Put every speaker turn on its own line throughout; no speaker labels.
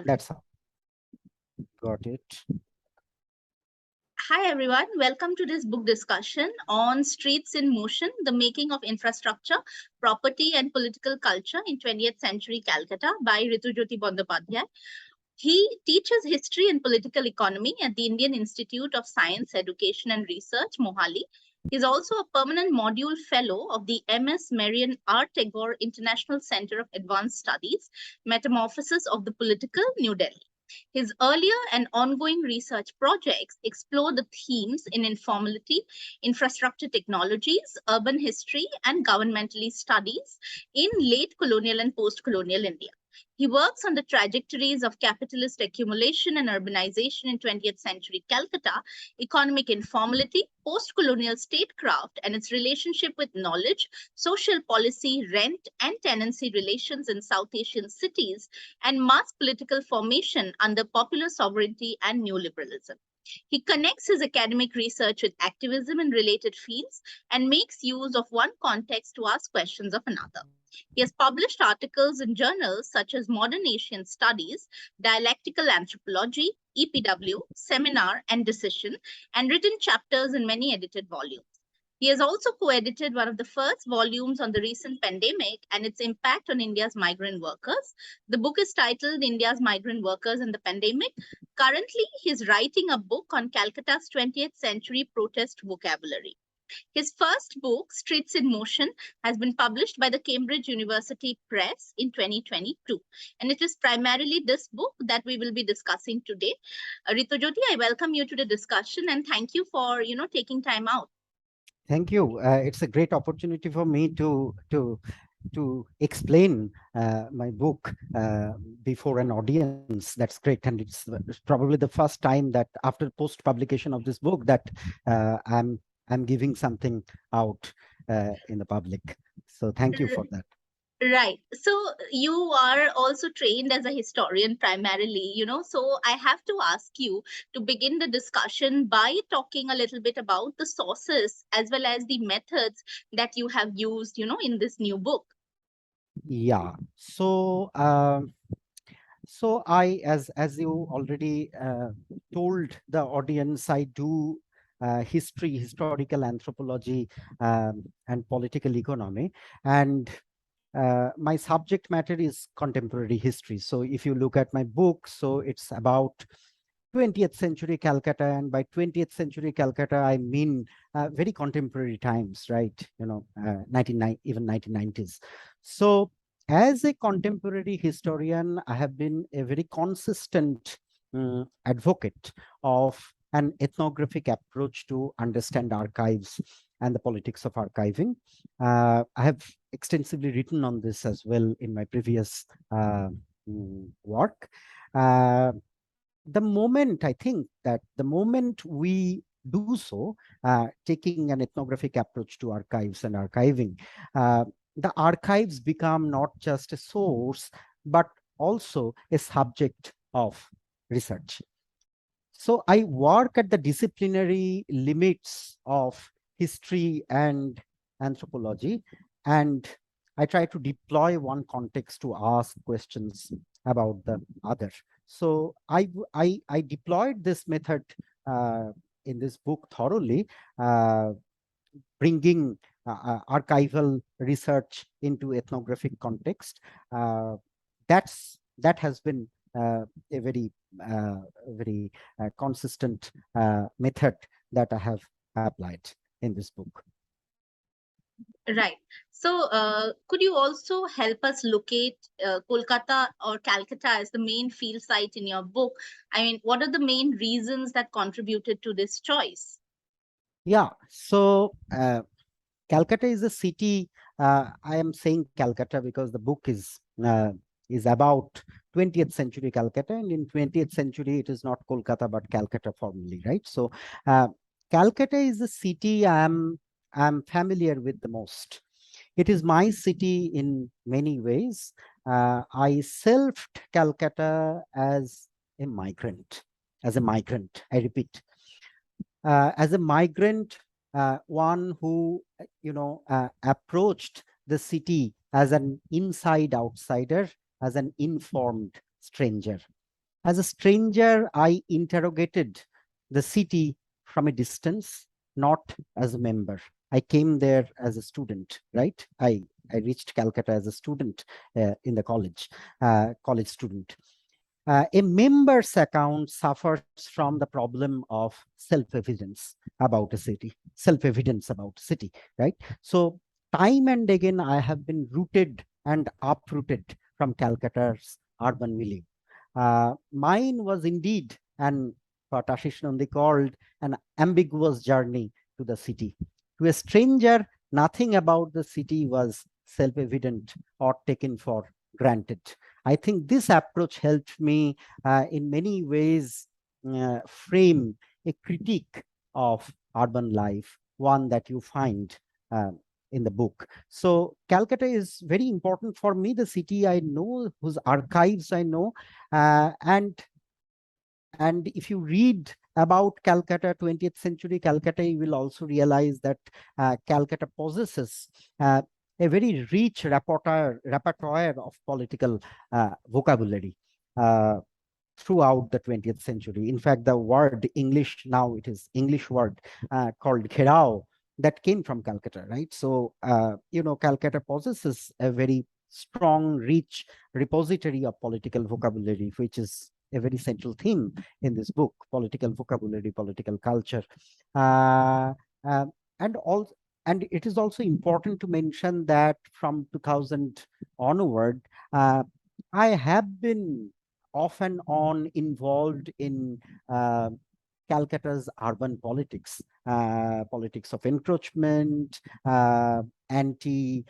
That's how. Got it.
Hi, everyone. Welcome to this book discussion on Streets in Motion, the Making of Infrastructure, Property and Political Culture in 20th Century Calcutta by Ritujyoti Bandyopadhyay. He teaches history and political economy at the Indian Institute of Science, Education and Research, Mohali. He is also a permanent module fellow of the M.S. Marian R. Tagore International Center of Advanced Studies, Metamorphosis of the Political, New Delhi. His earlier and ongoing research projects explore the themes in informality, infrastructure technologies, urban history, and governmentally studies in late colonial and post colonial India. He works on the trajectories of capitalist accumulation and urbanization in 20th century Calcutta, economic informality, post colonial statecraft, and its relationship with knowledge, social policy, rent, and tenancy relations in South Asian cities, and mass political formation under popular sovereignty and neoliberalism. He connects his academic research with activism in related fields and makes use of one context to ask questions of another. He has published articles in journals such as Modern Asian Studies, Dialectical Anthropology, EPW, Seminar, and Decision, and written chapters in many edited volumes. He has also co-edited one of the first volumes on the recent pandemic and its impact on India's migrant workers. The book is titled India's Migrant Workers and the Pandemic. Currently, he is writing a book on Calcutta's 20th century protest vocabulary. His first book, Streets in Motion, has been published by the Cambridge University Press in 2022. And it is primarily this book that we will be discussing today. Ritujyoti, I welcome you to the discussion and thank you for, taking time out.
Thank you. It's a great opportunity for me to explain my book before an audience. That's great, and it's probably the first time that after post publication of this book that I'm giving something out in the public. So thank you for that.
Right. So you are also trained as a historian primarily, So I have to ask you to begin the discussion by talking a little bit about the sources as well as the methods that you have used, in this new book.
Yeah. So I, as you already told the audience, I do historical anthropology, and political economy, and my subject matter is contemporary history. So if you look at my book, so it's about 20th century Calcutta, and by 20th century Calcutta, I mean very contemporary times, right? 1990s. So as a contemporary historian, I have been a very consistent advocate of an ethnographic approach to understand archives and the politics of archiving. I have extensively written on this as well in my previous work. The moment, I think that the moment we do so, taking an ethnographic approach to archives and archiving, the archives become not just a source, but also a subject of research. So I work at the disciplinary limits of history and anthropology, and I try to deploy one context to ask questions about the other. So I deployed this method in this book thoroughly, bringing archival research into ethnographic context. That has been a very consistent method that I have applied in this book.
Right. So, could you also help us locate Kolkata or Calcutta as the main field site in your book? I mean, what are the main reasons that contributed to this choice?
Yeah. So, Calcutta is a city. I am saying Calcutta because the book is about 20th century Calcutta, and in 20th century it is not Kolkata but Calcutta formally, right? So, Calcutta is the city I'm familiar with the most. It is my city in many ways. I selfed Calcutta as a migrant. I repeat, as a migrant, one who approached the city as an inside outsider, as an informed stranger. As a stranger, I interrogated the city from a distance, not as a member. I came there as a student, right? I reached Calcutta as a student in the college student. A member's account suffers from the problem of self-evidence about a city, self-evidence about a city, right? So time and again, I have been rooted and uprooted from Calcutta's urban milieu. Mine was indeed what Ashish Nandi called an ambiguous journey to the city. To a stranger, nothing about the city was self-evident or taken for granted. I think this approach helped me in many ways frame a critique of urban life, one that you find uh, in the book. So Calcutta is very important for me, the city I know, whose archives I know, and if you read about Calcutta, 20th century Calcutta, you will also realize that Calcutta possesses a very rich repertoire of political vocabulary throughout the 20th century. In fact, the word English, now it is English word called Gherao, that came from Calcutta, right? So, Calcutta possesses a very strong, rich repository of political vocabulary, which is a very central theme in this book: political vocabulary, political culture. Uh, uh, and all, and it is also important to mention that from 2000 onward, I have been off and on involved in Calcutta's urban politics, politics of encroachment, anti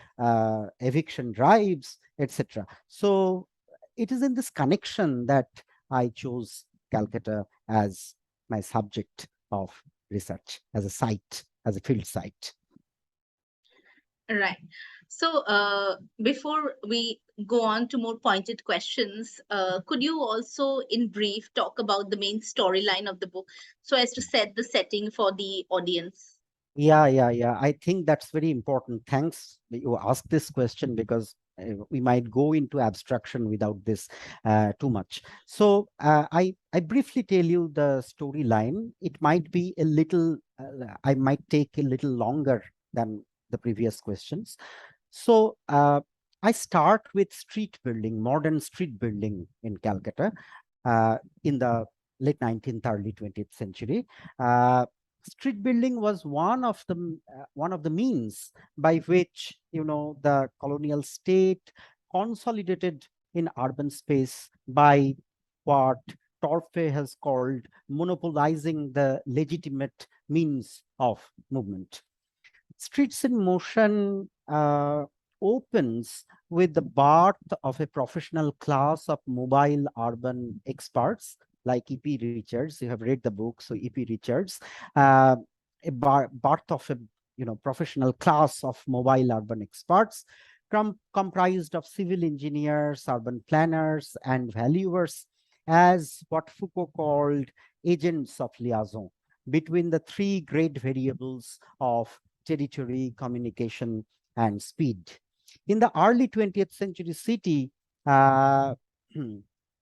eviction drives, etc. So it is in this connection that I chose Calcutta as my subject of research, as a site, as a field site.
Right. So, before we go on to more pointed questions, could you also, in brief, talk about the main storyline of the book so as to set the setting for the audience?
Yeah. I think that's very important. Thanks that you asked this question, because we might go into abstraction without this too much. So I briefly tell you the storyline. It might be a little, I might take a little longer than the previous questions. So I start with street building, modern street building in Calcutta in the late 19th, early 20th century. Uh, Street building was one of the means by which the colonial state consolidated in urban space by what Torfe has called monopolizing the legitimate means of movement. Streets in Motion opens with the birth of a professional class of mobile urban experts like E.P. Richards. You have read the book, so E.P. Richards, uh, birth of a professional class of mobile urban experts comprised of civil engineers, urban planners, and valuers, as what Foucault called agents of liaison between the three great variables of territory, communication, and speed. In the early 20th century city, uh,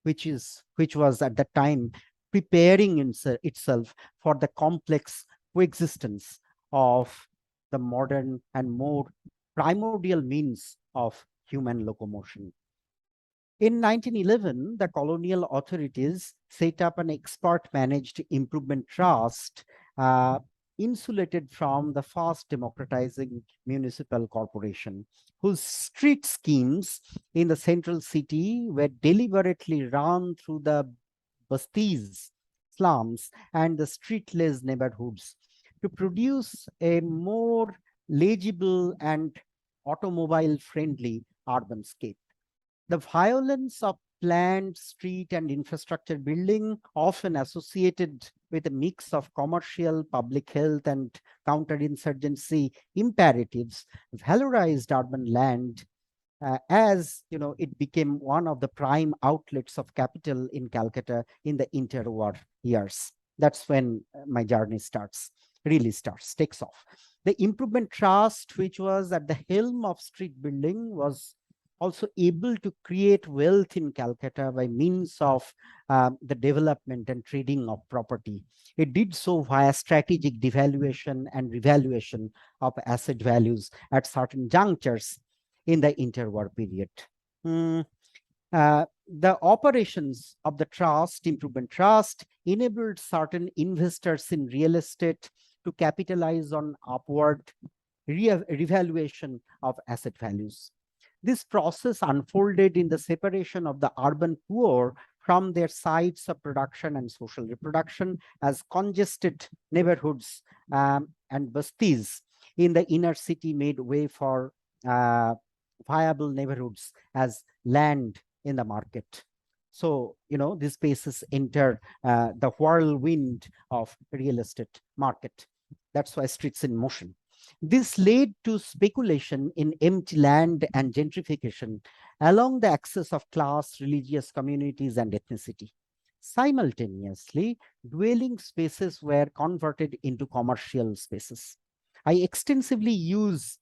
which was at that time preparing itself for the complex coexistence of the modern and more primordial means of human locomotion. In 1911, the colonial authorities set up an expert-managed improvement trust, uh, insulated from the fast democratizing municipal corporation, whose street schemes in the central city were deliberately run through the bastis, slums, and the streetless neighborhoods to produce a more legible and automobile-friendly urban scape. The violence of planned street and infrastructure building, often associated with a mix of commercial, public health, and counterinsurgency imperatives, valorized urban land as it became one of the prime outlets of capital in Calcutta in the interwar years. That's when my journey really starts, takes off. The Improvement Trust, which was at the helm of street building, was also able to create wealth in Calcutta by means of the development and trading of property. It did so via strategic devaluation and revaluation of asset values at certain junctures in the interwar period. The operations of the trust, improvement trust, enabled certain investors in real estate to capitalize on upward revaluation of asset values. This process unfolded in the separation of the urban poor from their sites of production and social reproduction as congested neighborhoods and bastis in the inner city made way for viable neighborhoods as land in the market. So, these spaces enter the whirlwind of real estate market. That's why streets in motion. This led to speculation in empty land and gentrification along the axis of class, religious communities, and ethnicity. Simultaneously, dwelling spaces were converted into commercial spaces. I extensively use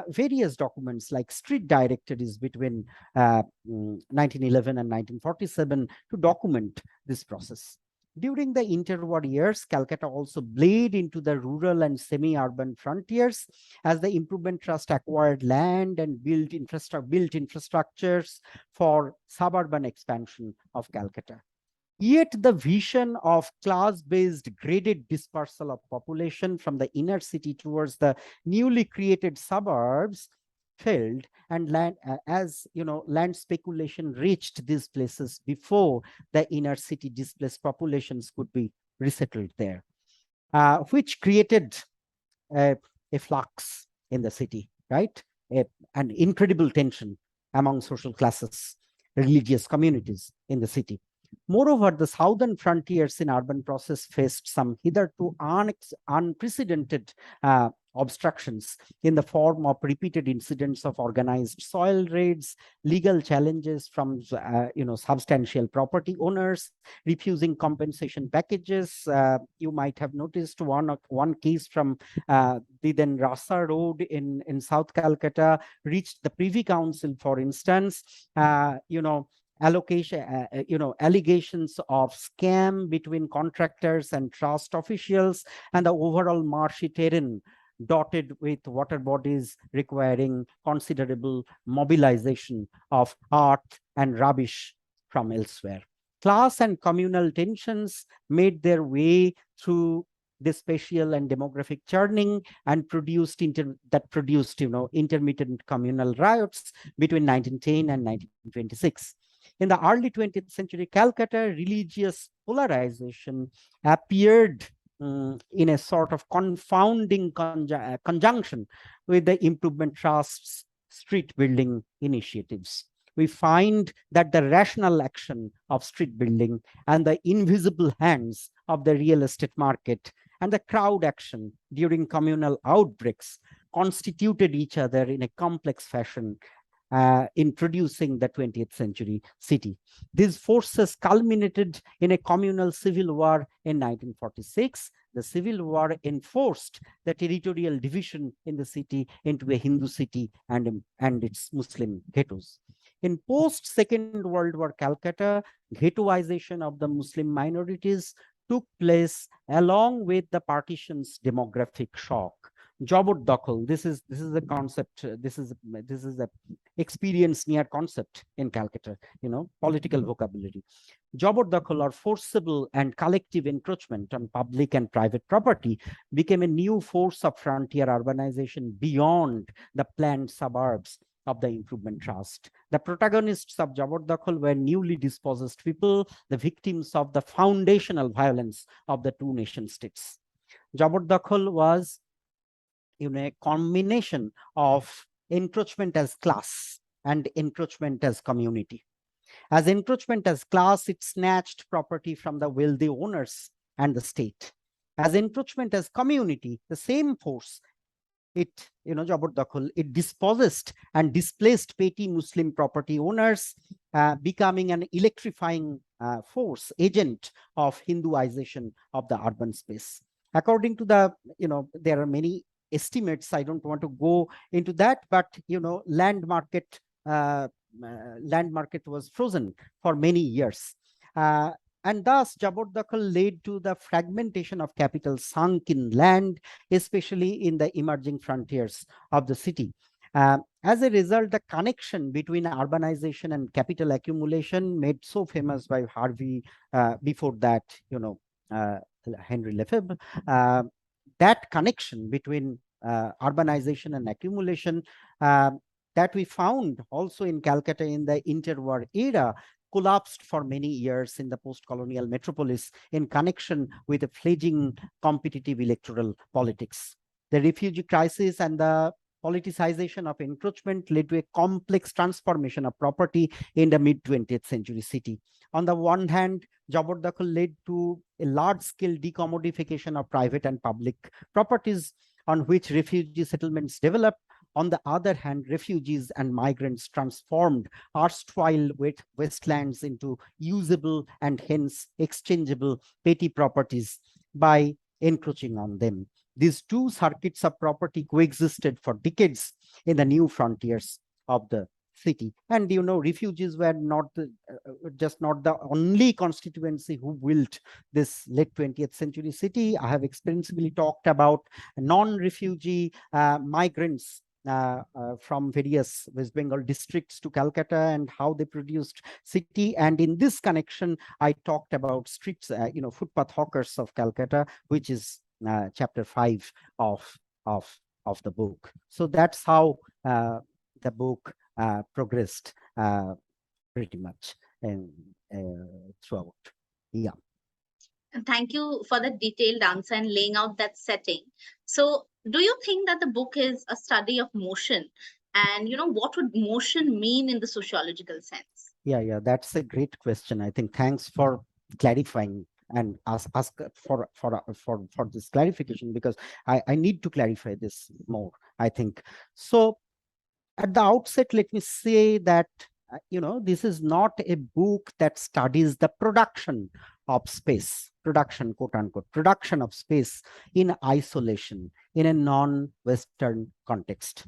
various documents like street directories between 1911 and 1947 to document this process. During the interwar years, Calcutta also bled into the rural and semi-urban frontiers as the Improvement Trust acquired land and built infrastructures for suburban expansion of Calcutta. Yet the vision of class-based graded dispersal of population from the inner city towards the newly created suburbs failed, and land speculation reached these places before the inner city displaced populations could be resettled there, which created a flux in the city, right? An incredible tension among social classes, religious communities in the city. Moreover, the southern frontiers in urban process faced some hitherto unprecedented obstructions in the form of repeated incidents of organized soil raids, legal challenges from substantial property owners, refusing compensation packages. You might have noticed one case from the then Rasa Road in South Calcutta reached the Privy Council, for instance. Allegations of scam between contractors and trust officials, and the overall marshy terrain dotted with water bodies requiring considerable mobilization of earth and rubbish from elsewhere. Class and communal tensions made their way through the spatial and demographic churning and produced intermittent communal riots between 1910 and 1926. In the early 20th century Calcutta, religious polarization appeared in a sort of confounding conjunction with the Improvement Trust's street building initiatives. We find that the rational action of street building and the invisible hands of the real estate market and the crowd action during communal outbreaks constituted each other in a complex fashion in producing the 20th century city. These forces culminated in a communal civil war in 1946. The civil war enforced the territorial division in the city into a Hindu city and its Muslim ghettos. In post-Second World War Calcutta, ghettoization of the Muslim minorities took place along with the partition's demographic shock. Jabardakhl, this is a concept, this is a experience near concept in Calcutta, political vocabulary. Jabardakhl, or forcible and collective encroachment on public and private property, became a new force of frontier urbanization beyond the planned suburbs of the Improvement Trust. The protagonists of Jabardakhl were newly dispossessed people, the victims of the foundational violence of the two nation states. Jabardakhl was a combination of encroachment as class and encroachment as community. As encroachment as class, it snatched property from the wealthy owners and the state. As encroachment as community, the same force, Jabardakhl, it dispossessed and displaced petty Muslim property owners, becoming an electrifying force, agent of Hinduization of the urban space. According to there are many estimates, I don't want to go into that, but land market land market was frozen for many years. And thus, Jabardakal led to the fragmentation of capital sunk in land, especially in the emerging frontiers of the city. As a result, the connection between urbanization and capital accumulation, made so famous by Harvey, before that, Henry Lefebvre, that connection between urbanization and accumulation that we found also in Calcutta in the interwar era collapsed for many years in the post-colonial metropolis in connection with a fledgling competitive electoral politics. The refugee crisis and the politicization of encroachment led to a complex transformation of property in the mid-20th century city. On the one hand, Jabardakal led to a large-scale decommodification of private and public properties on which refugee settlements developed. On the other hand, refugees and migrants transformed erstwhile wastelands into usable and hence exchangeable petty properties by encroaching on them. These two circuits of property coexisted for decades in the new frontiers of the city. And refugees were not just not the only constituency who built this late 20th century city. I have extensively talked about non-refugee migrants from various West Bengal districts to Calcutta and how they produced city. And in this connection, I talked about streets, footpath hawkers of Calcutta, which is chapter 5 of the book. So that's how the book progressed pretty much throughout. Yeah.
And thank you for the detailed answer and laying out that setting. So, do you think that the book is a study of motion? And what would motion mean in the sociological sense?
Yeah, that's a great question. I think thanks for clarifying and ask for this clarification, because I need to clarify this more, I think. So at the outset, let me say that this is not a book that studies the production of space, production, quote unquote, production of space in isolation in a non-Western context.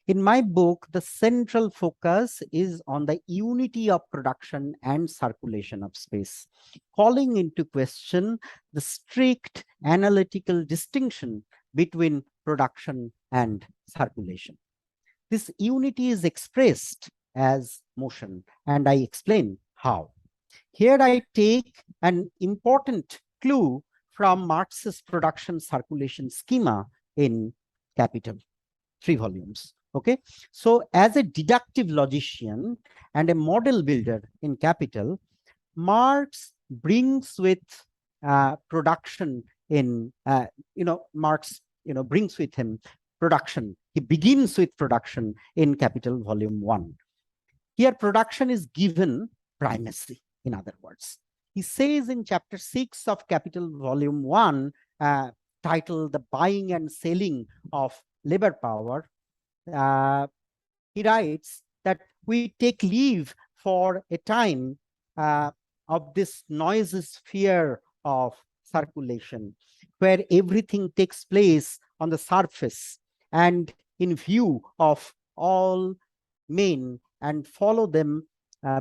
In my book, the central focus is on the unity of production and circulation of space, calling into question the strict analytical distinction between production and circulation. This unity is expressed as motion, and I explain how. Here I take an important clue from Marx's production circulation schema in Capital, 3 volumes. Okay, so as a deductive logician and a model builder in Capital, Marx brings with production in, Marx, brings with him production. He begins with production in Capital Volume 1. Here, production is given primacy, in other words. He says in chapter 6 of Capital Volume 1, titled The Buying and Selling of Labor Power, he writes that we take leave for a time of this noisy sphere of circulation, where everything takes place on the surface and in view of all men, and follow them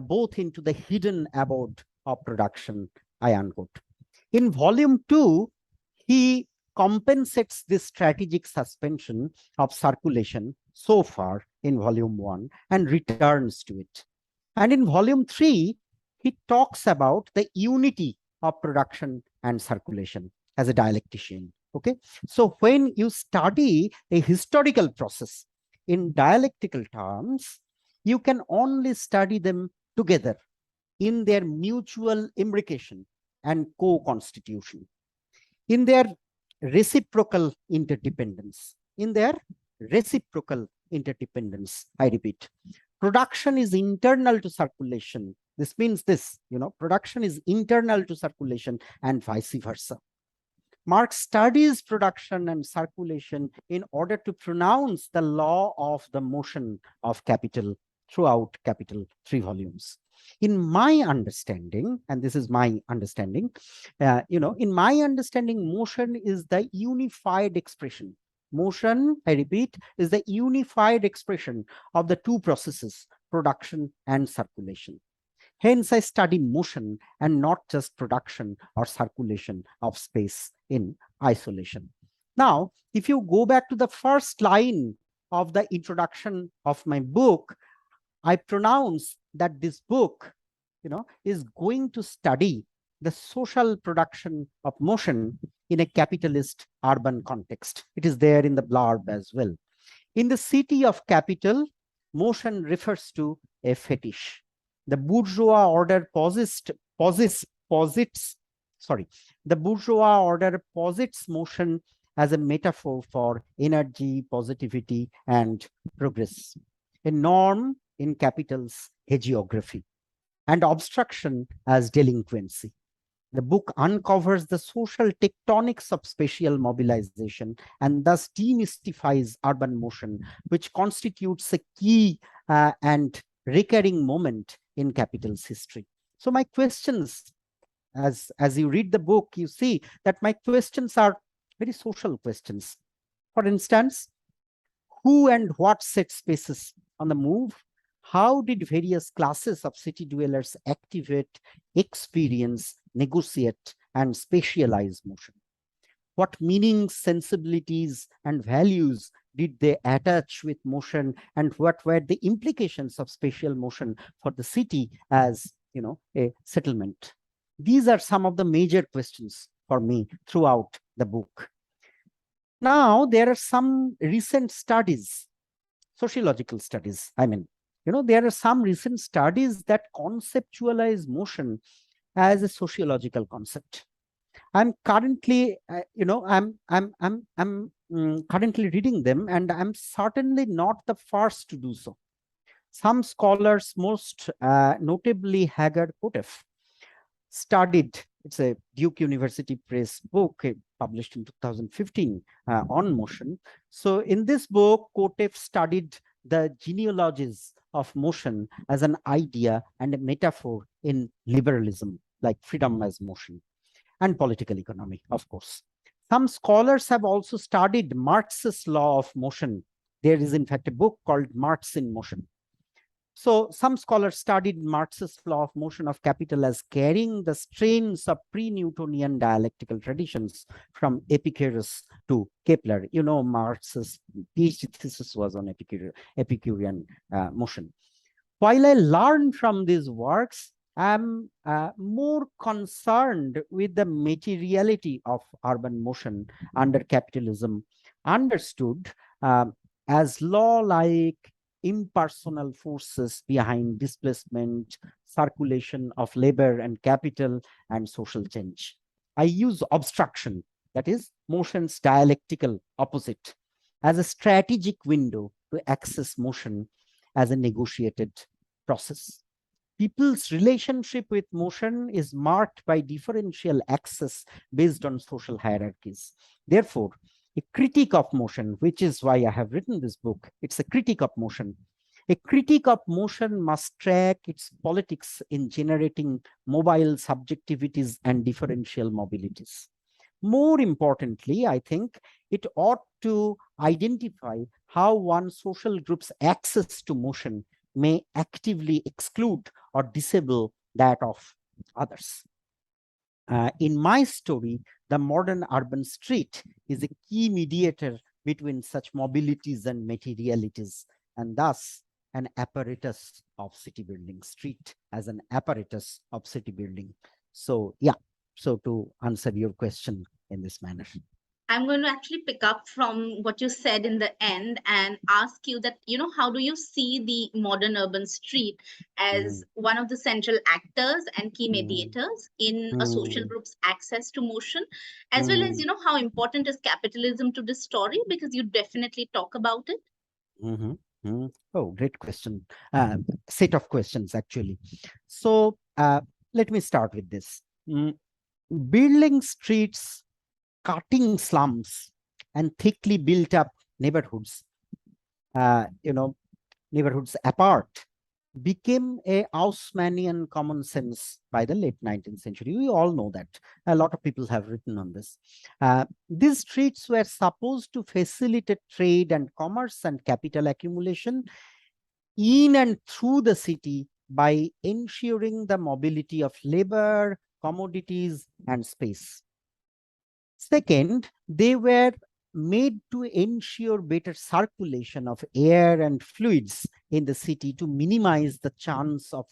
both into the hidden abode of production, I unquote. In volume 2, he compensates this strategic suspension of circulation so far in volume 1 and returns to it. And in volume 3, he talks about the unity of production and circulation as a dialectician. Okay, so when you study a historical process in dialectical terms, you can only study them together in their mutual imbrication and co-constitution, in their reciprocal interdependence. I repeat, production is internal to circulation. This means this, production is internal to circulation and vice versa. Marx studies production and circulation in order to pronounce the law of the motion of capital throughout Capital 3 volumes. In my understanding, and this is my understanding, in my understanding, motion is the unified expression. Motion, I repeat, is the unified expression of the two processes, production and circulation. Hence, I study motion and not just production or circulation of space in isolation. Now, if you go back to the first line of the introduction of my book, I pronounce that this book, is going to study the social production of motion in a capitalist urban context. It is there in the blurb as well. In the city of capital, motion refers to a fetish. The bourgeois order posits motion as a metaphor for energy, positivity, and progress. A norm in capital's hagiography, and obstruction as delinquency. The book uncovers the social tectonics of spatial mobilization and thus demystifies urban motion, which constitutes a key and recurring moment in capital's history. So my questions, as you read the book, you see that my questions are very social questions. For instance, who and what set spaces on the move? How did various classes of city dwellers activate, experience, negotiate, and spatialize motion? What meanings, sensibilities, and values did they attach with motion, and what were the implications of spatial motion for the city as a settlement? These are some of the major questions for me throughout the book. Now, there are some recent studies, sociological studies, there are some recent studies that conceptualize motion as a sociological concept. I'm currently, currently reading them, and I'm certainly not the first to do so. Some scholars, most notably Hagar Kotef, studied, it's a Duke University Press book published in 2015 on motion. So in this book, Kotef studied the genealogies of motion as an idea and a metaphor in liberalism, like freedom as motion, and political economy, of course. Some scholars have also studied Marx's law of motion. There is, in fact, a book called Marx in Motion. So some scholars studied Marx's law of motion of capital as carrying the strains of pre-Newtonian dialectical traditions from Epicurus to Kepler. Marx's PhD thesis was on Epicurean motion. While I learned from these works, I'm more concerned with the materiality of urban motion under capitalism, understood as law-like impersonal forces behind displacement, circulation of labor and capital, and social change. I use obstruction, that is motion's dialectical opposite, as a strategic window to access motion as a negotiated process. People's relationship with motion is marked by differential access based on social hierarchies. Therefore, a critique of motion, which is why I have written this book, it's a critique of motion. A critique of motion must track its politics in generating mobile subjectivities and differential mobilities. More importantly, I think it ought to identify how one social group's access to motion may actively exclude or disable that of others. In my story, the modern urban street is a key mediator between such mobilities and materialities, and thus an apparatus of city building, street as an apparatus of city building. So yeah, so to answer your question in this manner.
I'm going to actually pick up from what you said in the end and ask you that, how do you see the modern urban street as one of the central actors and key mediators in a social group's access to motion, as well as, how important is capitalism to this story? Because you definitely talk about it.
Oh, great question. Set of questions, actually. So let me start with this. Building streets, cutting slums, and thickly built up neighborhoods, neighborhoods apart, became a Haussmannian common sense by the late 19th century. We all know that. A lot of people have written on this. These streets were supposed to facilitate trade and commerce and capital accumulation, in and through the city by ensuring the mobility of labor, commodities, and space. Second, they were made to ensure better circulation of air and fluids in the city to minimize the chance of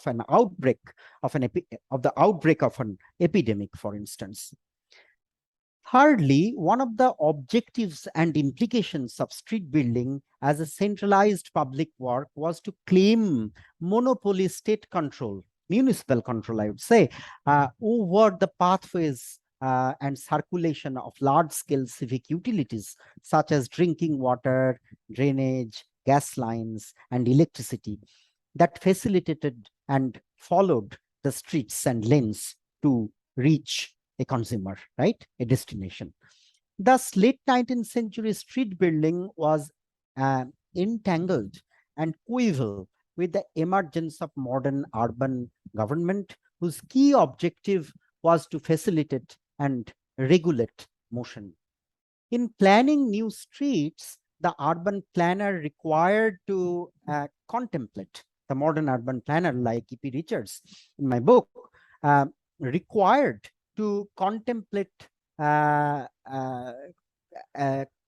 an outbreak of the outbreak of an epidemic, for instance. Thirdly, one of the objectives and implications of street building as a centralized public work was to claim monopoly state control, municipal control, I would say, over the pathways and circulation of large-scale civic utilities, such as drinking water, drainage, gas lines, and electricity, that facilitated and followed the streets and lanes to reach a consumer, right? A destination. Thus, late 19th century street building was entangled and coeval with the emergence of modern urban government, whose key objective was to facilitate and regulate motion. In planning new streets, the urban planner required to contemplate, the modern urban planner like E.P. Richards in my book, required to contemplate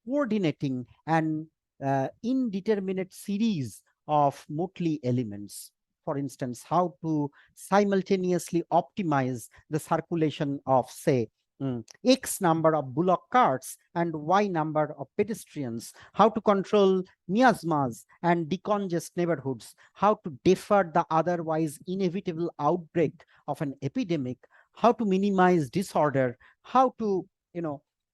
coordinating an indeterminate series of motley elements. For instance, how to simultaneously optimize the circulation of, say, X number of bullock carts and Y number of pedestrians, how to control miasmas and decongest neighborhoods, how to defer the otherwise inevitable outbreak of an epidemic, how to minimize disorder, how to,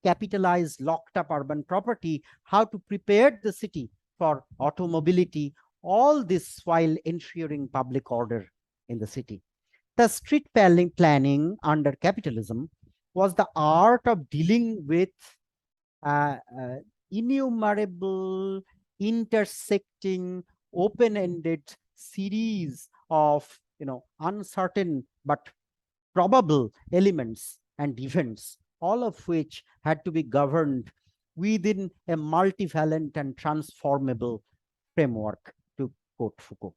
capitalize locked up urban property, how to prepare the city for automobility, all this while ensuring public order in the city. The street planning under capitalism was the art of dealing with innumerable, intersecting, open-ended series of uncertain but probable elements and events, all of which had to be governed within a multivalent and transformable framework, to quote Foucault.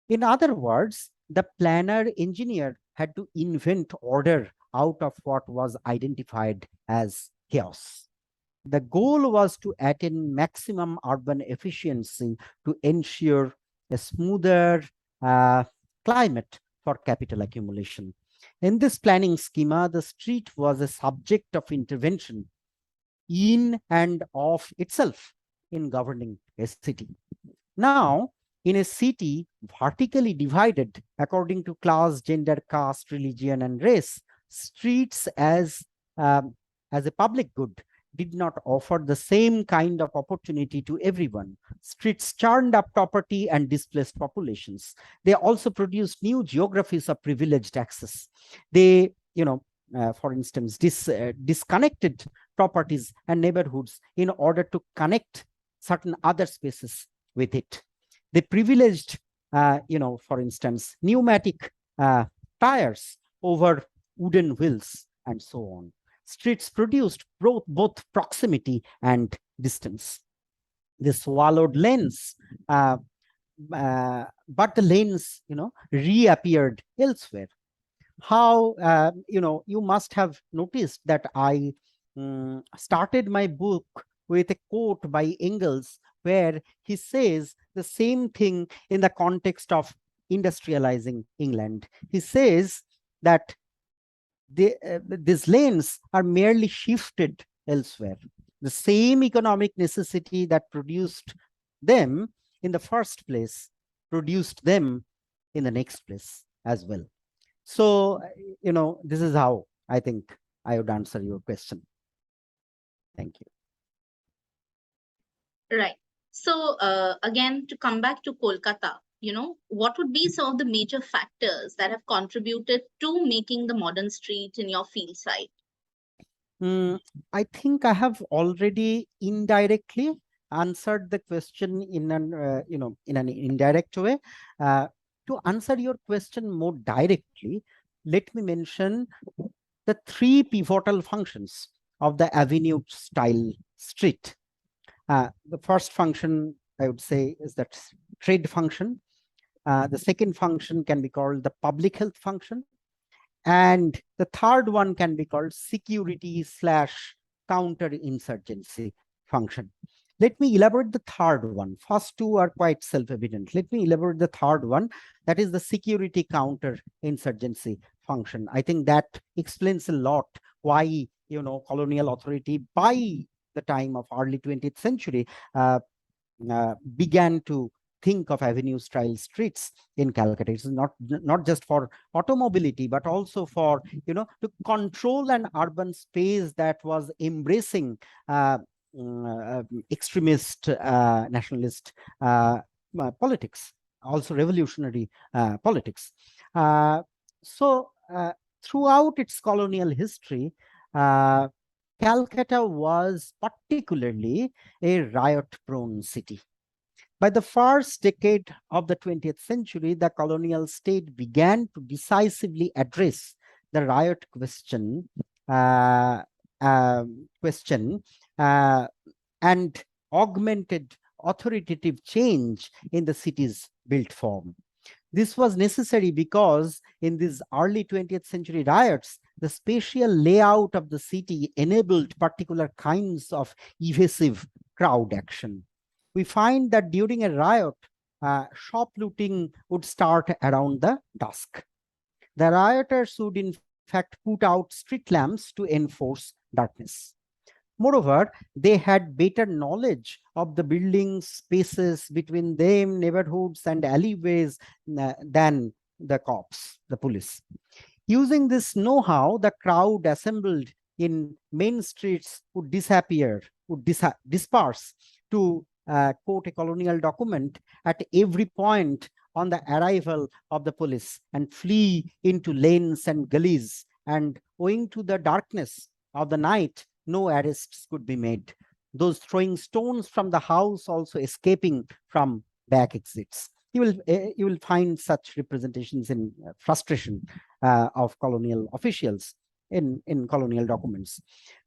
In other words, the planner engineer had to invent order out of what was identified as chaos. The goal was to attain maximum urban efficiency to ensure a smoother climate for capital accumulation. In this planning schema, the street was a subject of intervention in and of itself in governing a city. Now, in a city vertically divided according to class, gender, caste, religion, and race, streets as a public good did not offer the same kind of opportunity to everyone. Streets churned up property and displaced populations. They also produced new geographies of privileged access. They, for instance, disconnected properties and neighborhoods in order to connect certain other spaces with it. They privileged, for instance, pneumatic tires over wooden wheels and so on. Streets produced both proximity and distance. They swallowed lanes, but the lanes, reappeared elsewhere. How, you must have noticed that I started my book with a quote by Engels, where he says the same thing in the context of industrializing England. He says that these lanes are merely shifted elsewhere. The same economic necessity that produced them in the first place produced them in the next place as well. So, this is how I think I would answer your question. Thank you.
Right. So again, to come back to Kolkata, what would be some of the major factors that have contributed to making the modern street in your field site?
I think I have already indirectly answered the question in an in an indirect way. To answer your question more directly, let me mention the three pivotal functions of the avenue style street. The first function I would say, is that trade function. The second function can be called the public health function. And the third one can be called security slash counterinsurgency function. Let me elaborate the third one. First two are quite self-evident. Let me elaborate the third one, that is the security counterinsurgency function. I think that explains a lot why, colonial authority by the time of early 20th century began to think of avenue-style streets in Calcutta. It's not just for automobility, but also for, to control an urban space that was embracing extremist nationalist politics, also revolutionary politics. So throughout its colonial history, Calcutta was particularly a riot-prone city. By the first decade of the 20th century, the colonial state began to decisively address the riot question, and augmented authoritative change in the city's built form. This was necessary because in these early 20th century riots, the spatial layout of the city enabled particular kinds of evasive crowd action. We find that during a riot, shop looting would start around the dusk. The rioters would in fact put out street lamps to enforce darkness. Moreover, they had better knowledge of the buildings, spaces between them, neighborhoods, and alleyways than the cops, the police. Using this know-how, the crowd assembled in main streets would disperse to quote a colonial document at every point on the arrival of the police and flee into lanes and gullies. And owing to the darkness of the night, no arrests could be made. Those throwing stones from the house also escaping from back exits. You will find such representations in frustration of colonial officials in colonial documents.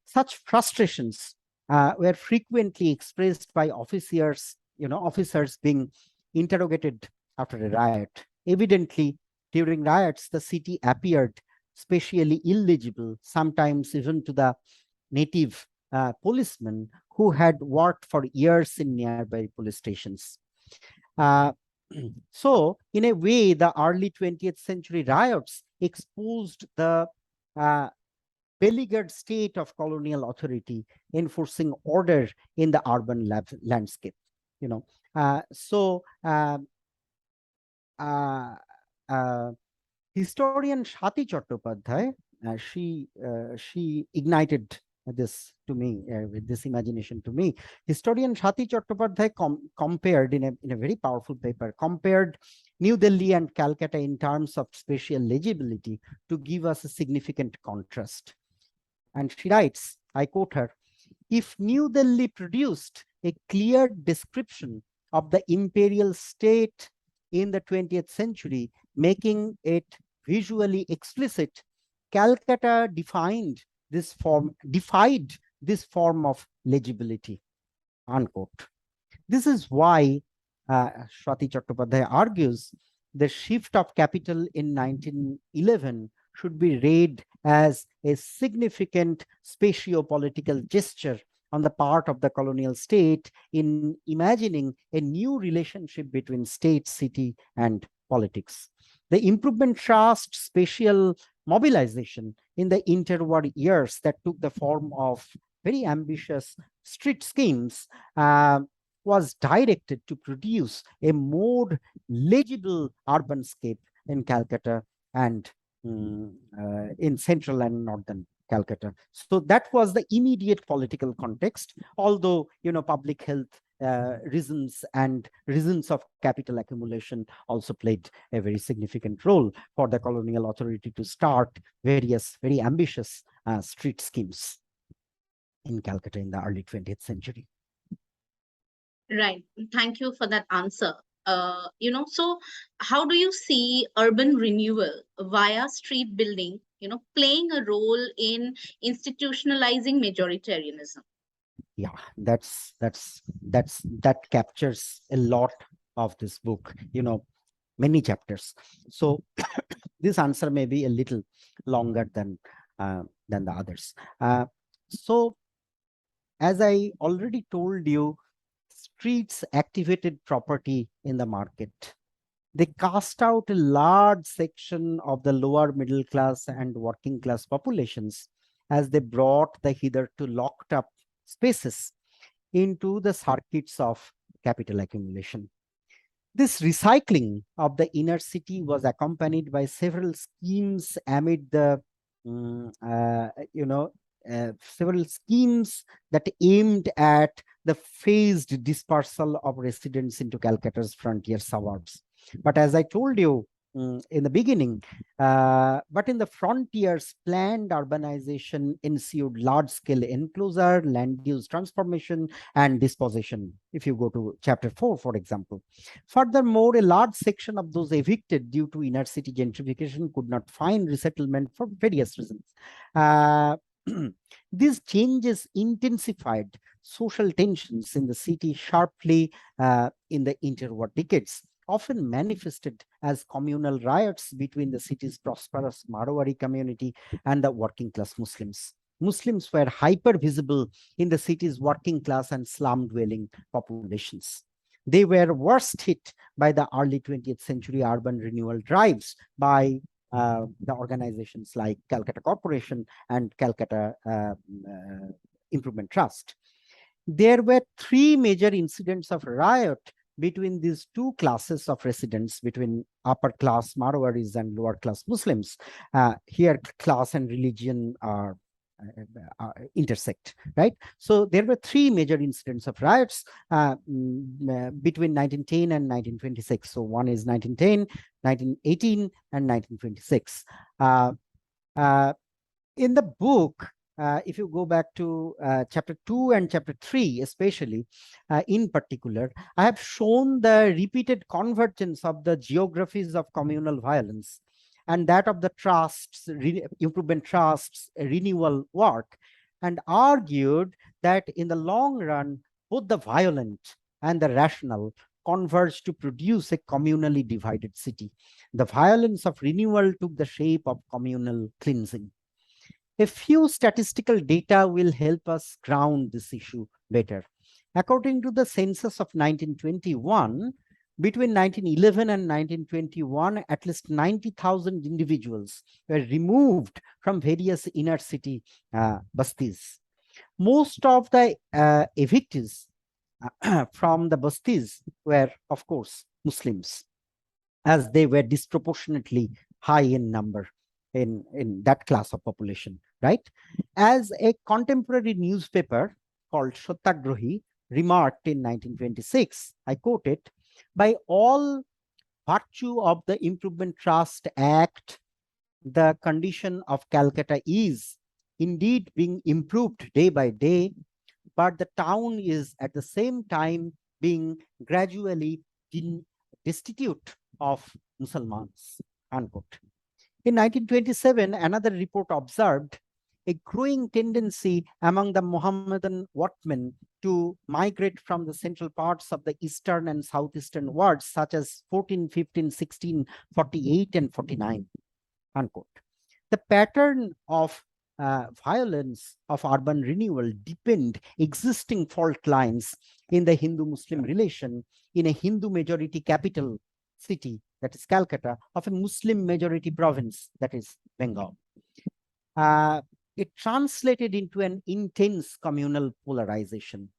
Such frustrations were frequently expressed by officers being interrogated after a riot. Evidently, during riots, the city appeared spatially illegible, sometimes even to the native policemen who had worked for years in nearby police stations. So, in a way, the early 20th century riots exposed the beleaguered state of colonial authority enforcing order in the urban landscape. Historian Shati Chattopadhyay, she ignited this to me, with this imagination to me. Historian Shati Chattopadhyay compared in a very powerful paper, compared New Delhi and Calcutta in terms of spatial legibility to give us a significant contrast. And she writes, I quote her, if New Delhi produced a clear description of the imperial state in the 20th century, making it visually explicit, Calcutta defied this form of legibility, unquote. This is why Shati Chattopadhyay argues the shift of capital in 1911 should be read as a significant spatio-political gesture on the part of the colonial state in imagining a new relationship between state, city, and politics. The improvement trust spatial mobilization in the interwar years that took the form of very ambitious street schemes was directed to produce a more legible urban scape in Calcutta and in central and northern Calcutta. So that was the immediate political context, although, public health reasons and reasons of capital accumulation also played a very significant role for the colonial authority to start various very ambitious street schemes in Calcutta in the early 20th century.
Right. Thank you for that answer. So how do you see urban renewal via street building, playing a role in institutionalizing majoritarianism?
Yeah, that captures a lot of this book, many chapters. So this answer may be a little longer than the others. So as I already told you, streets activated property in the market. They cast out a large section of the lower middle class and working class populations as they brought the hitherto locked up spaces into the circuits of capital accumulation. This recycling of the inner city was accompanied by several schemes amid the, mm, uh, you know, several schemes that aimed at the phased dispersal of residents into Calcutta's frontier suburbs. But as I told you in the beginning, but in the frontiers, planned urbanization ensued, large-scale enclosure, land use transformation, and dispossession. If you go to chapter 4, for example. Furthermore, a large section of those evicted due to inner city gentrification could not find resettlement for various reasons. Uh, these changes intensified social tensions in the city sharply in the interwar decades, often manifested as communal riots between the city's prosperous Marwari community and the working class Muslims. Muslims were hyper visible in the city's working class and slum dwelling populations. They were worst hit by the early 20th century urban renewal drives by the organizations like Calcutta Corporation and Calcutta Improvement Trust. There were three major incidents of riot between these two classes of residents, between upper class Marwaris and lower class Muslims. Here, class and religion are intersect, right? So there were three major incidents of riots between 1910 and 1926. So one is 1910, 1918, and 1926. In the book, if you go back to chapter 2 and chapter 3, especially in particular, I have shown the repeated convergence of the geographies of communal violence and that of the trusts, improvement trusts, renewal work, and argued that in the long run, both the violent and the rational converged to produce a communally divided city. The violence of renewal took the shape of communal cleansing. A few statistical data will help us ground this issue better. According to the census of 1921, between 1911 and 1921, at least 90,000 individuals were removed from various inner city bastis. Most of the evictees from the bastis were, of course, Muslims, as they were disproportionately high in number in that class of population, right? As a contemporary newspaper called Satyagrahi remarked in 1926, I quote it, by all virtue of the Improvement Trust Act, the condition of Calcutta is indeed being improved day by day, but the town is at the same time being gradually destitute of Musalmans, unquote. In 1927, another report observed a growing tendency among the Mohammedan workmen to migrate from the central parts of the eastern and southeastern wards, such as 14, 15, 16, 48, and 49, unquote. The pattern of violence of urban renewal deepened existing fault lines in the Hindu-Muslim relation in a Hindu majority capital city, that is Calcutta, of a Muslim majority province, that is Bengal. It translated into an intense communal polarization.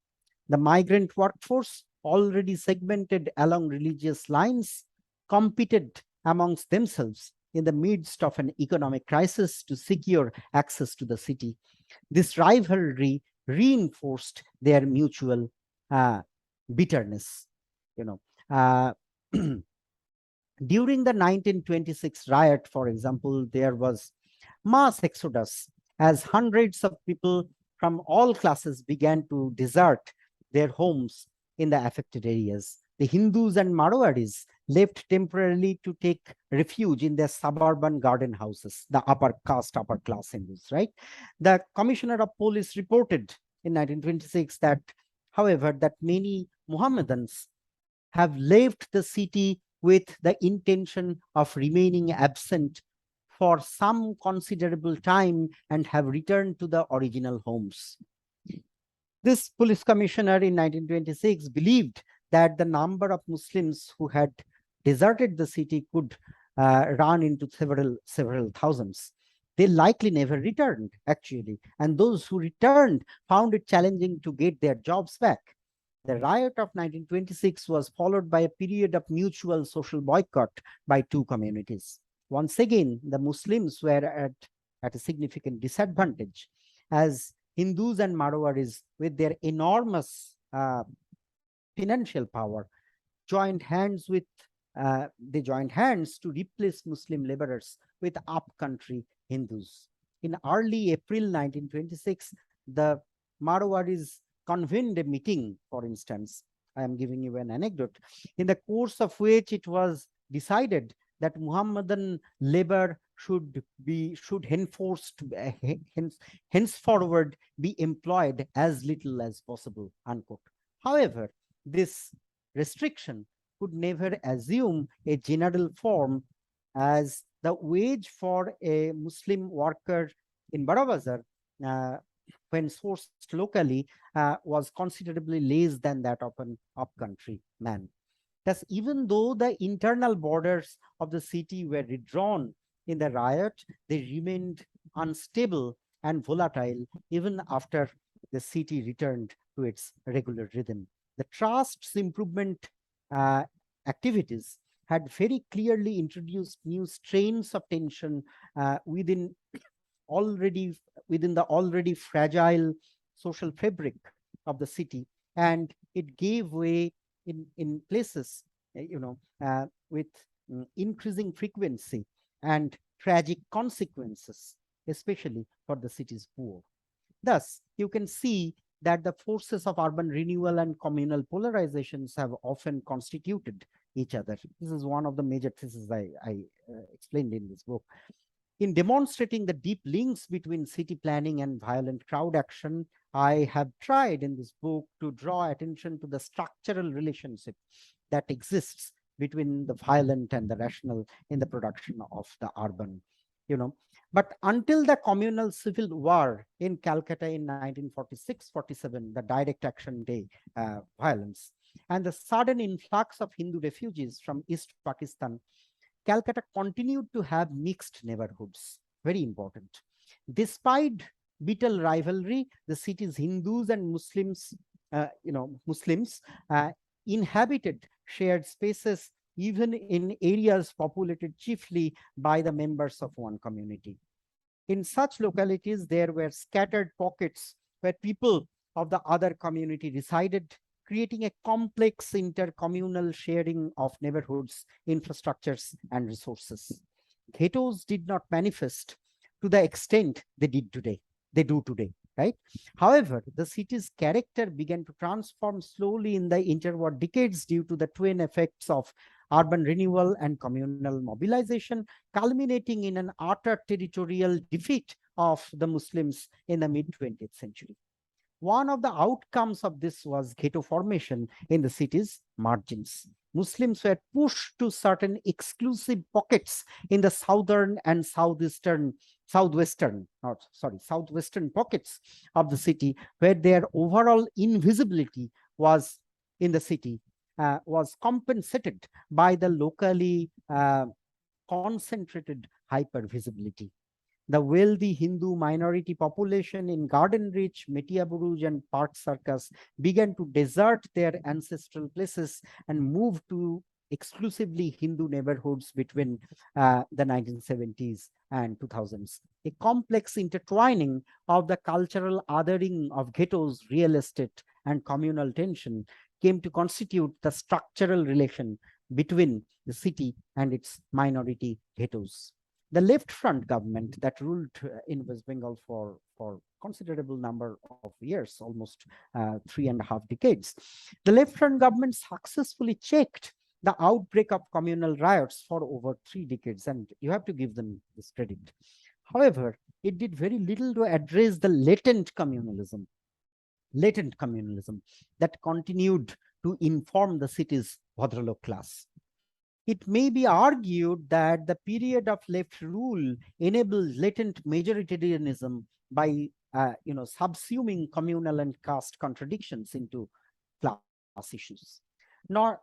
The migrant workforce, already segmented along religious lines, competed amongst themselves in the midst of an economic crisis to secure access to the city. This rivalry reinforced their mutual bitterness. During the 1926 riot, for example, there was mass exodus as hundreds of people from all classes began to desert their homes in the affected areas. The Hindus and Marwaris left temporarily to take refuge in their suburban garden houses, the upper caste, upper class Hindus, right? The Commissioner of Police reported in 1926 that, however, that many Mohammedans have left the city with the intention of remaining absent for some considerable time and have returned to the original homes. This police commissioner in 1926 believed that the number of Muslims who had deserted the city could run into several thousands. They likely never returned, actually, and those who returned found it challenging to get their jobs back. The riot of 1926 was followed by a period of mutual social boycott by two communities. Once again, the Muslims were at a significant disadvantage, as Hindus and Marwaris, with their enormous financial power, joined hands to replace Muslim laborers with upcountry Hindus. In early April 1926, the Marwaris convened a meeting, for instance. I am giving you an anecdote, in the course of which it was decided that Muhammadan labor should henceforward be employed as little as possible, unquote. However, this restriction could never assume a general form, as the wage for a Muslim worker in Barabazar, when sourced locally, was considerably less than that of an upcountry man. Thus, even though the internal borders of the city were redrawn in the riot, they remained unstable and volatile even after the city returned to its regular rhythm. The trust's improvement activities had very clearly introduced new strains of tension within the already fragile social fabric of the city, and it gave way in places, with increasing frequency and tragic consequences, especially for the city's poor. Thus, you can see that the forces of urban renewal and communal polarizations have often constituted each other. This is one of the major theses I explained in this book. In demonstrating the deep links between city planning and violent crowd action, I have tried in this book to draw attention to the structural relationship that exists between the violent and the rational in the production of the urban. But until the communal civil war in Calcutta in 1946-47, the direct action day violence, and the sudden influx of Hindu refugees from East Pakistan, Calcutta continued to have mixed neighborhoods. Very important. Despite bitter rivalry, the city's Hindus and Muslims, inhabited shared spaces even in areas populated chiefly by the members of one community. In such localities, there were scattered pockets where people of the other community resided, creating a complex intercommunal sharing of neighborhoods, infrastructures, and resources. Ghettos did not manifest to the extent they do today, right? However, the city's character began to transform slowly in the interwar decades due to the twin effects of urban renewal and communal mobilization, culminating in an utter territorial defeat of the Muslims in the mid-20th century. One of the outcomes of this was ghetto formation in the city's margins. Muslims were pushed to certain exclusive pockets in the southern and southwestern pockets of the city, where their overall invisibility was in the city was compensated by the locally concentrated hypervisibility. The wealthy Hindu minority population in Garden-rich, Metia Buruj, and Park Circus began to desert their ancestral places and move to exclusively Hindu neighborhoods between the 1970s and 2000s. A complex intertwining of the cultural othering of ghettos, real estate, and communal tension came to constitute the structural relation between the city and its minority ghettos. The left front government that ruled in West Bengal for considerable number of years, almost 3.5 decades, the left front government successfully checked the outbreak of communal riots for over 3 decades, and you have to give them this credit. However, it did very little to address the latent communalism latent communalism that continued to inform the city's Bhadralok class. It may be argued that the period of left rule enabled latent majoritarianism by subsuming communal and caste contradictions into class issues. Nor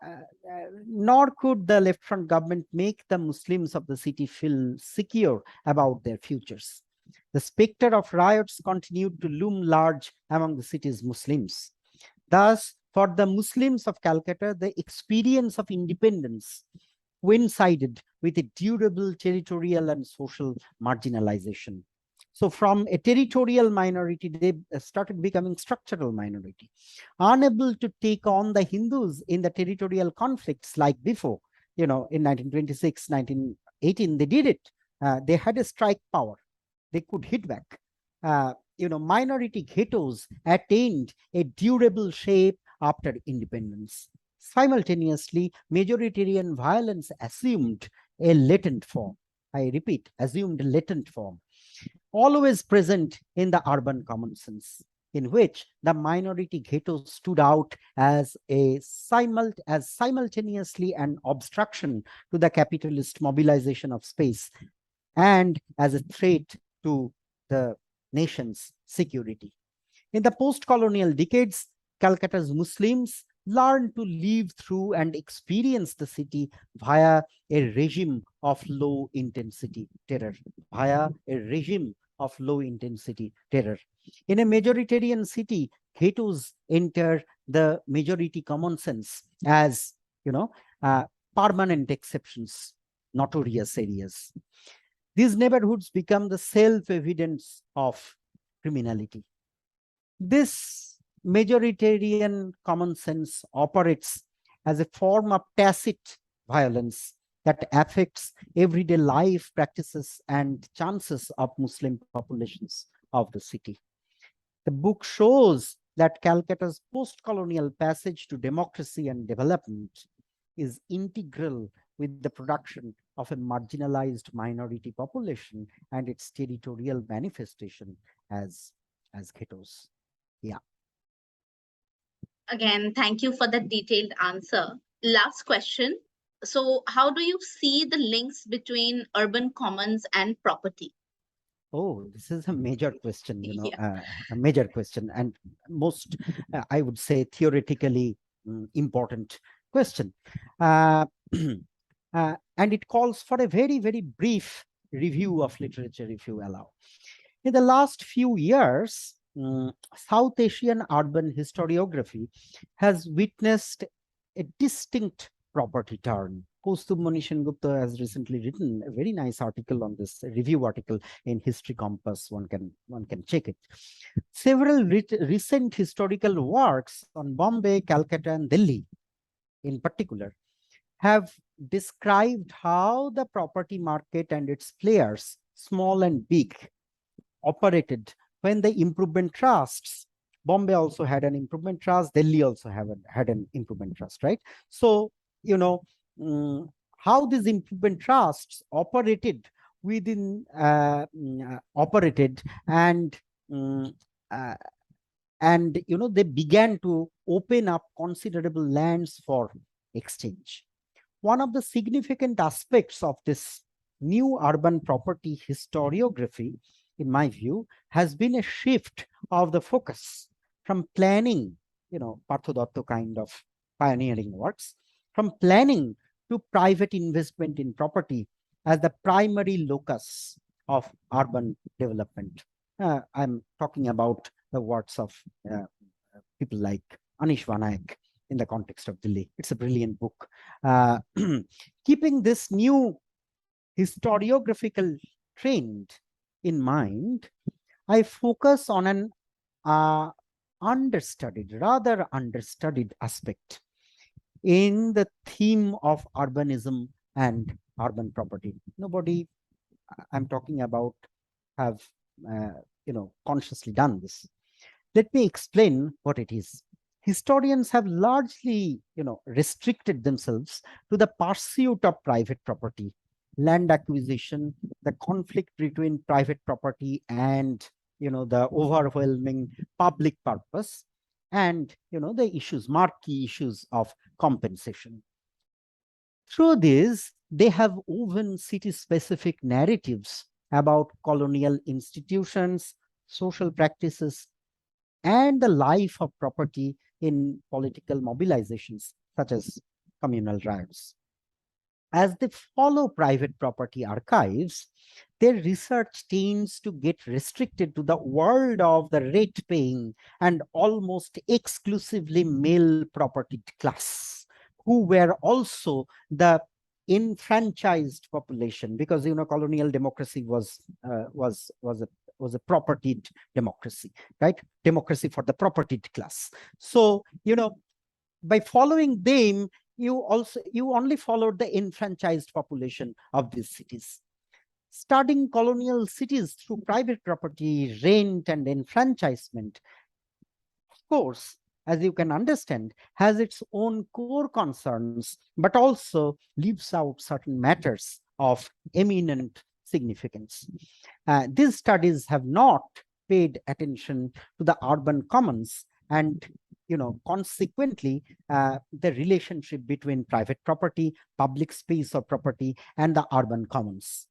could the left front government make the Muslims of the city feel secure about their futures. The specter of riots continued to loom large among the city's Muslims. Thus, for the Muslims of Calcutta, the experience of independence coincided with a durable territorial and social marginalization. So from a territorial minority, they started becoming structural minority, unable to take on the Hindus in the territorial conflicts like before. In 1926, 1918, they did it. They had a strike power. They could hit back. Minority ghettos attained a durable shape after independence. Simultaneously, majoritarian violence assumed a latent form. I repeat, assumed a latent form, always present in the urban common sense, in which the minority ghetto stood out as simultaneously an obstruction to the capitalist mobilization of space and as a threat to the nation's security. In the post-colonial decades, Calcutta's Muslims learned to live through and experience the city via a regime of low-intensity terror, In a majoritarian city, ghettos enter the majority common sense as, permanent exceptions, notorious areas. These neighborhoods become the self-evidence of criminality. This majoritarian common sense operates as a form of tacit violence that affects everyday life practices and chances of Muslim populations of the city. The book shows that Calcutta's post-colonial passage to democracy and development is integral with the production of a marginalized minority population and its territorial manifestation as ghettos. Yeah.
Again, thank you for the detailed answer. Last question. So how do you see the links between urban commons and property?
Oh, this is a major question, a major question, and most, I would say, theoretically important question. And it calls for a very, very brief review of literature, if you allow. In the last few years, South Asian urban historiography has witnessed a distinct property turn. Kaustubh Mani Sengupta has recently written a very nice article on this, a review article in History Compass. One can check it. Several recent historical works on Bombay, Calcutta, and Delhi, in particular, have described how the property market and its players, small and big, operated when the improvement trusts. Bombay also had an improvement trust. Delhi also had an improvement trust, right? So, how these improvement trusts operated and they began to open up considerable lands for exchange. One of the significant aspects of this new urban property historiography, in my view, has been a shift of the focus from planning, Partha Datta kind of pioneering works, from planning to private investment in property as the primary locus of urban development. I'm talking about the works of people like Anish Vanayak in the context of Delhi. It's a brilliant book. Keeping this new historiographical trend in mind, I focus on an rather understudied aspect in the theme of urbanism and urban property. Nobody I'm talking about have consciously done this. Let me explain what it is. Historians have largely restricted themselves to the pursuit of private property, land acquisition, the conflict between private property and the overwhelming public purpose, and the issues, marquee issues of compensation. Through this, they have woven city-specific narratives about colonial institutions, social practices, and the life of property in political mobilizations, such as communal riots. As they follow private property archives, their research tends to get restricted to the world of the rate-paying and almost exclusively male property class, who were also the enfranchised population, because colonial democracy was a propertied democracy, right? Democracy for the propertied class. So by following them, you only followed the enfranchised population of these cities. Studying colonial cities through private property, rent, and enfranchisement, of course, as you can understand, has its own core concerns, but also leaves out certain matters of eminent significance. These studies have not paid attention to the urban commons and consequently the relationship between private property, public space or property, and the urban commons.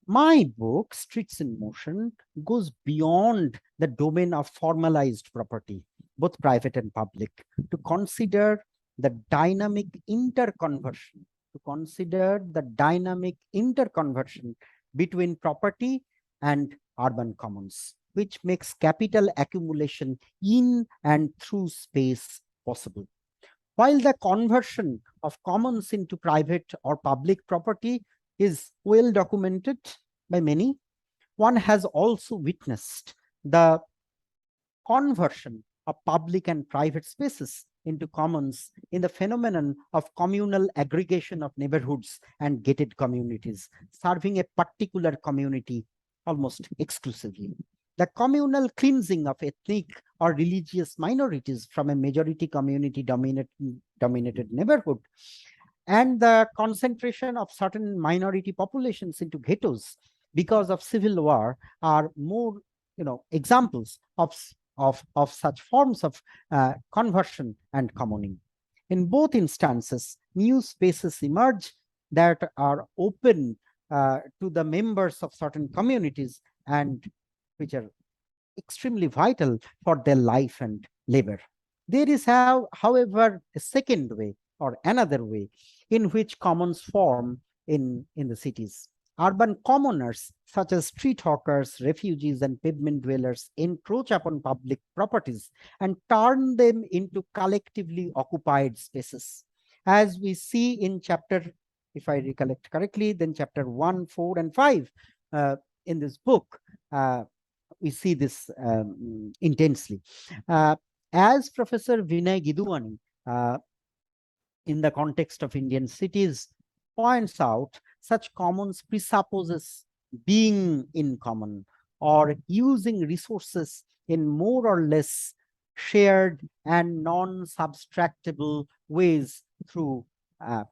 My book, Streets in Motion, goes beyond the domain of formalized property, both private and public, to consider the dynamic interconversion, between property and urban commons, which makes capital accumulation in and through space possible. While the conversion of commons into private or public property is well documented by many, one has also witnessed the conversion of public and private spaces into commons in the phenomenon of communal aggregation of neighborhoods and gated communities, serving a particular community almost exclusively. The communal cleansing of ethnic or religious minorities from a majority community dominated neighborhood, and the concentration of certain minority populations into ghettos because of civil war are more examples of such forms of conversion and commoning. In both instances, new spaces emerge that are open to the members of certain communities and which are extremely vital for their life and labor. There is, however, a second way or another way in which commons form in the cities. Urban commoners, such as street hawkers, refugees, and pavement dwellers, encroach upon public properties and turn them into collectively occupied spaces. As we see in chapter, if I recollect correctly, then chapter 1, 4, and 5 in this book, we see this intensely. As Professor Vinay Gidwani, in the context of Indian cities, points out, such commons presupposes being in common or using resources in more or less shared and non-subtractable ways through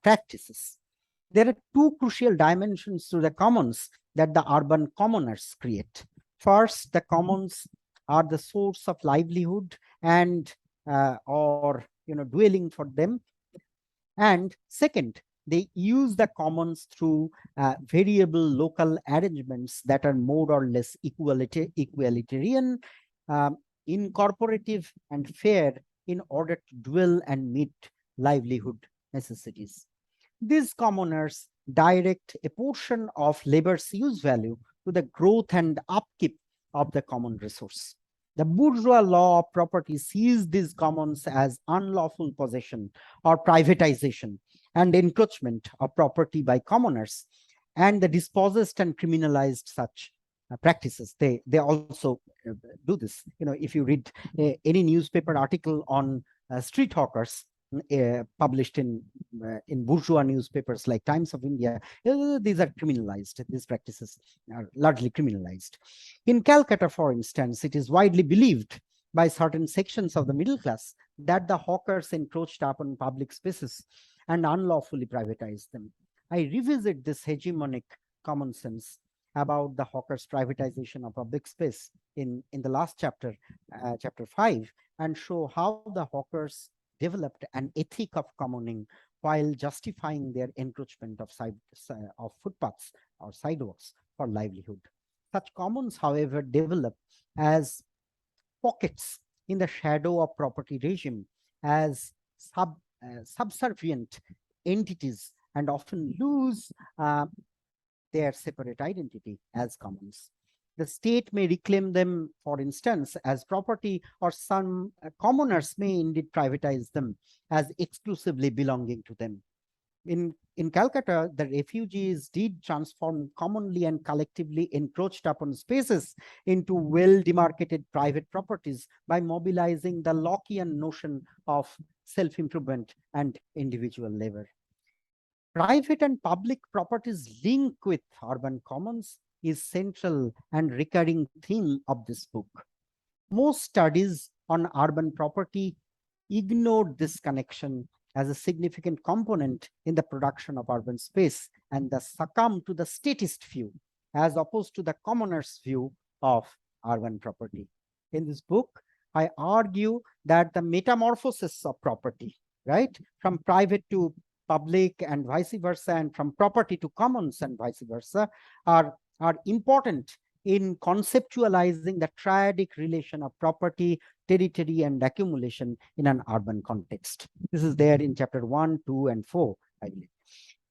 practices. There are two crucial dimensions to the commons that the urban commoners create. First, the commons are the source of livelihood and or dwelling for them. And second, they use the commons through variable local arrangements that are more or less equalitarian, incorporative, and fair in order to dwell and meet livelihood necessities. These commoners direct a portion of labor's use value to the growth and upkeep of the common resource. The bourgeois law of property sees these commons as unlawful possession or privatization and encroachment of property by commoners, and the dispossessed and criminalized such practices. They also do this. If you read any newspaper article on street hawkers, published in bourgeois newspapers like Times of India, these are criminalized. These practices are largely criminalized. In Calcutta, for instance, it is widely believed by certain sections of the middle class that the hawkers encroached upon public spaces and unlawfully privatized them. I revisit this hegemonic common sense about the hawkers' privatization of public space in the last chapter, chapter 5, and show how the hawkers developed an ethic of commoning while justifying their encroachment of footpaths or sidewalks for livelihood. Such commons, however, develop as pockets in the shadow of property regime as subservient entities and often lose their separate identity as commons. The state may reclaim them, for instance, as property, or some commoners may indeed privatize them as exclusively belonging to them. In Calcutta, the refugees did transform commonly and collectively encroached upon spaces into well-demarcated private properties by mobilizing the Lockean notion of self-improvement and individual labor. Private and public properties link with urban commons is central and recurring theme of this book. Most studies on urban property ignored this connection as a significant component in the production of urban space and thus succumb to the statist view as opposed to the commoner's view of urban property. In this book, I argue that the metamorphosis of property, right, from private to public and vice versa, and from property to commons and vice versa, are important in conceptualizing the triadic relation of property, territory, and accumulation in an urban context. This is there in chapter 1, 2, and 4, I believe.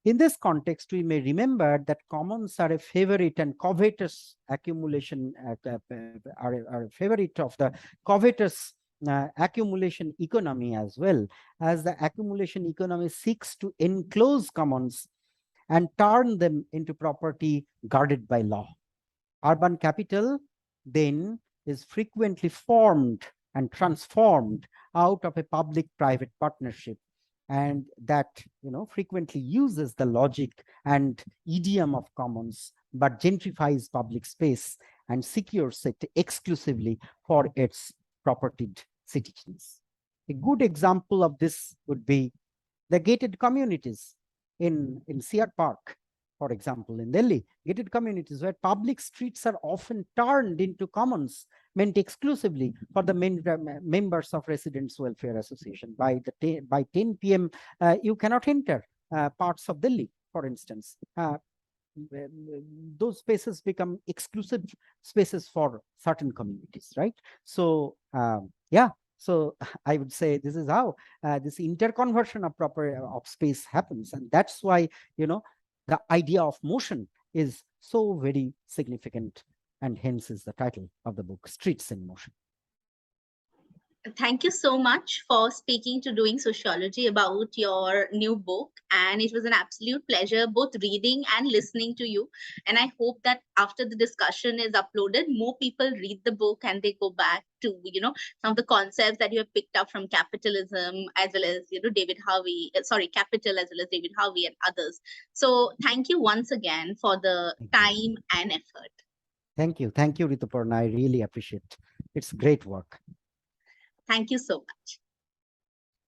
In this context, we may remember that commons are a favorite and covetous accumulation, are a favorite of the covetous accumulation economy, as well as the accumulation economy seeks to enclose commons and turn them into property guarded by law. Urban capital then is frequently formed and transformed out of a public-private partnership, and that frequently uses the logic and idiom of commons, but gentrifies public space and secures it exclusively for its propertied citizens. A good example of this would be the gated communities in CR Park, for example, in Delhi. Gated communities where public streets are often turned into commons meant exclusively for the members of Residents Welfare Association. By 10 p.m., you cannot enter parts of Delhi, for instance. Those spaces become exclusive spaces for certain communities, right? So, yeah. So I would say this is how this interconversion of space happens, and that's why the idea of motion is so very significant, and hence is the title of the book, Streets in Motion.
Thank you so much for speaking to Doing Sociology about your new book. And it was an absolute pleasure both reading and listening to you. And I hope that after the discussion is uploaded, more people read the book and they go back to, some of the concepts that you have picked up from capitalism, as well as, David Harvey, Capital, as well as David Harvey and others. So thank you once again for the time and effort.
Thank you. Thank you, Rituparna. I really appreciate it. It's great work.
Thank you so much.